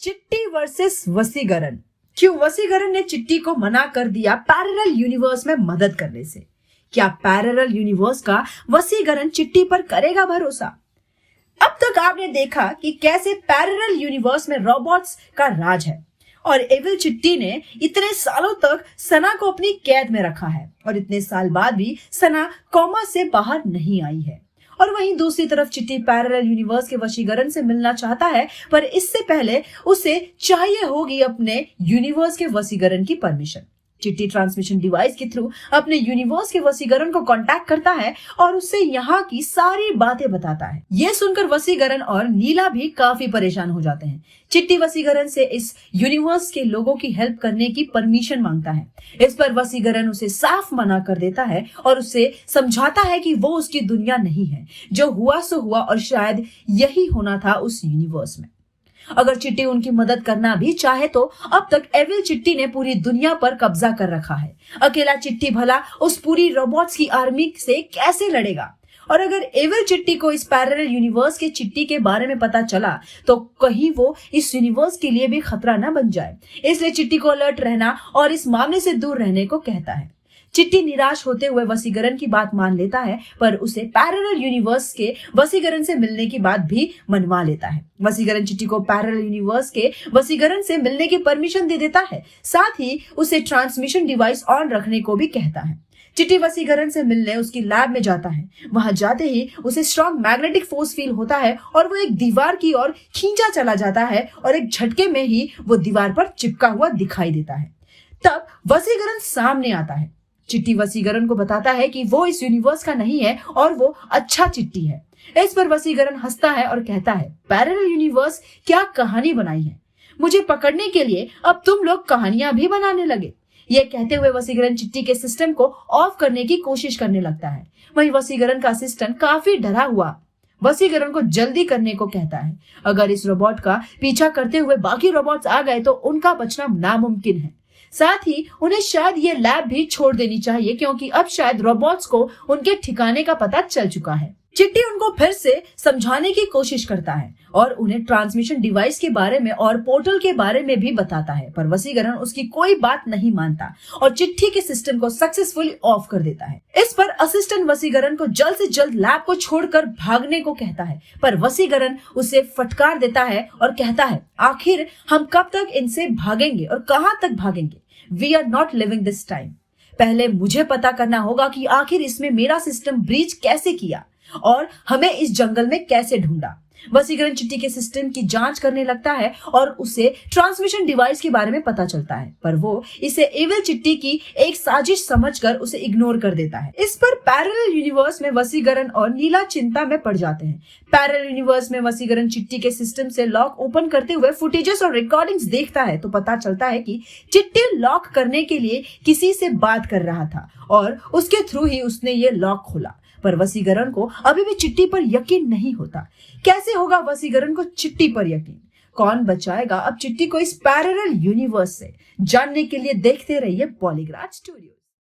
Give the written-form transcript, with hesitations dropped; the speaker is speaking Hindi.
चिट्टी वर्सेस वसीकरण। क्यों वसीकरण ने चिट्टी को मना कर दिया पैरेलल यूनिवर्स में मदद करने से? क्या पैरेलल यूनिवर्स का वसीकरण चिट्टी पर करेगा भरोसा? अब तक आपने देखा कि कैसे पैरेलल यूनिवर्स में रोबोट्स का राज है और एविल चिट्टी ने इतने सालों तक सना को अपनी कैद में रखा है और इतने साल बाद भी सना कोमा से बाहर नहीं आई है। और वहीं दूसरी तरफ चिट्टी पैरेलल यूनिवर्स के वशीकरण से मिलना चाहता है, पर इससे पहले उसे चाहिए होगी अपने यूनिवर्स के वशीकरण की परमिशन। चिट्टी ट्रांसमिशन डिवाइस के थ्रू अपने यूनिवर्स के वसीकरण को कांटेक्ट करता है और उससे यहाँ की सारी बातें बताता है। ये सुनकर वसीकरण और नीला भी काफी परेशान हो जाते हैं। चिट्टी वसीकरण से इस यूनिवर्स के लोगों की हेल्प करने की परमिशन मांगता है। इस पर वसीकरण उसे साफ मना कर देता है और उसे समझाता है कि वो उसकी दुनिया नहीं है, जो हुआ सो हुआ और शायद यही होना था उस यूनिवर्स में। अगर चिट्टी उनकी मदद करना भी चाहे तो अब तक एविल चिट्टी ने पूरी दुनिया पर कब्जा कर रखा है। अकेला चिट्टी भला उस पूरी रोबोट्स की आर्मी से कैसे लड़ेगा? और अगर एविल चिट्टी को इस पैरेलल यूनिवर्स के चिट्टी के बारे में पता चला तो कहीं वो इस यूनिवर्स के लिए भी खतरा न बन जाए, इसलिए चिट्टी को अलर्ट रहना और इस मामले से दूर रहने को कहता है। चिट्टी निराश होते हुए वसीकरण की बात मान लेता है, पर उसे पैरेलल यूनिवर्स के वसीकरण से मिलने की बात भी मनवा लेता है। वसीकरण चिट्टी को पैरेलल यूनिवर्स के वसीकरण से मिलने की परमिशन दे देता है, साथ ही उसे ट्रांसमिशन डिवाइस ऑन रखने को भी कहता है। चिट्टी वसीकरण से मिलने उसकी लैब में जाता है। वहां जाते ही उसे स्ट्रॉन्ग मैग्नेटिक फोर्स फील होता है और वो एक दीवार की ओर खींचा चला जाता है और एक झटके में ही वो दीवार पर चिपका हुआ दिखाई देता है। तब वसीकरण सामने आता है। चिट्टी वसीकरण को बताता है कि वो इस यूनिवर्स का नहीं है और वो अच्छा चिट्टी है। इस पर वसीकरण हंसता है और कहता है, पैरेलल यूनिवर्स क्या कहानी बनाई है, मुझे पकड़ने के लिए अब तुम लोग कहानियां भी बनाने लगे। ये कहते हुए वसीकरण चिट्टी के सिस्टम को ऑफ करने की कोशिश करने लगता है। वहीं वसीकरण का असिस्टेंट काफी डरा हुआ वसीकरण को जल्दी करने को कहता है। अगर इस रोबोट का पीछा करते हुए बाकी रोबोट्स आ गए तो उनका बचना नामुमकिन है। साथ ही उन्हें शायद ये लैब भी छोड़ देनी चाहिए, क्योंकि अब शायद रोबोट्स को उनके ठिकाने का पता चल चुका है। चिट्टी उनको फिर से समझाने की कोशिश करता है और उन्हें ट्रांसमिशन डिवाइस के बारे में और पोर्टल के बारे में भी बताता है, पर वसीकरण उसकी कोई बात नहीं मानता और चिट्ठी के सिस्टम को सक्सेसफुली ऑफ कर देता है। इस पर असिस्टेंट वसीकरण को जल्द से जल्द लैब को छोड़कर भागने को कहता है, पर वसीकरण उसे फटकार देता है और कहता है, आखिर हम कब तक इनसे भागेंगे और कहां तक भागेंगे? We are not living this time. पहले मुझे पता करना होगा कि आखिर इसमें मेरा सिस्टम ब्रीच कैसे किया और हमें इस जंगल में कैसे ढूंढा। वसीकरण चिट्टी के सिस्टम की जांच करने लगता है और उसे ट्रांसमिशन डिवाइस के बारे में पता चलता है, पर वो इसे एविल चिट्टी की एक साजिश समझकर उसे इग्नोर कर देता है। इस पर पैरेलल यूनिवर्स में वसीकरण और नीला चिंता में पड़ जाते हैं। पैरेलल यूनिवर्स में वसीकरण चिट्टी के सिस्टम से लॉक ओपन करते हुए फुटेजेस और रिकॉर्डिंग्स देखता है तो पता चलता है कि चिट्टी लॉक करने के लिए किसी से बात कर रहा था और उसके थ्रू ही उसने ये लॉक खोला। पर वसीकरण को अभी भी चिट्टी पर यकीन नहीं होता। कैसे होगा वसीकरण को चिट्टी पर यकीन? कौन बचाएगा अब चिट्टी को इस पैरेलल यूनिवर्स से? जानने के लिए देखते रहिए पॉलीग्राफ स्टूडियो।